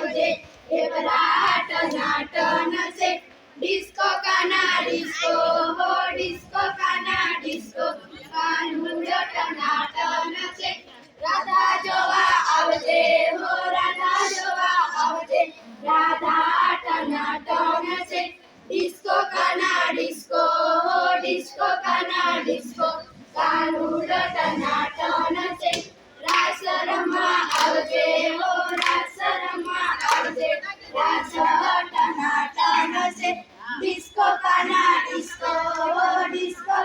आवजे एवराट नाटन से डिस्को काना डिस्को हो डिस्को काना डिस्को कानुडट नाटन से राधा जोवा आवजे हो राधा जोवा आवजे राधा नाटन से डिस्को काना डिस्को हो डिस्को काना डिस्को कानुडट नाटन से रास रमा आवजे हो रास रमा आवजे रास नाटन से डिस्को काना डिस्को हो डिस्को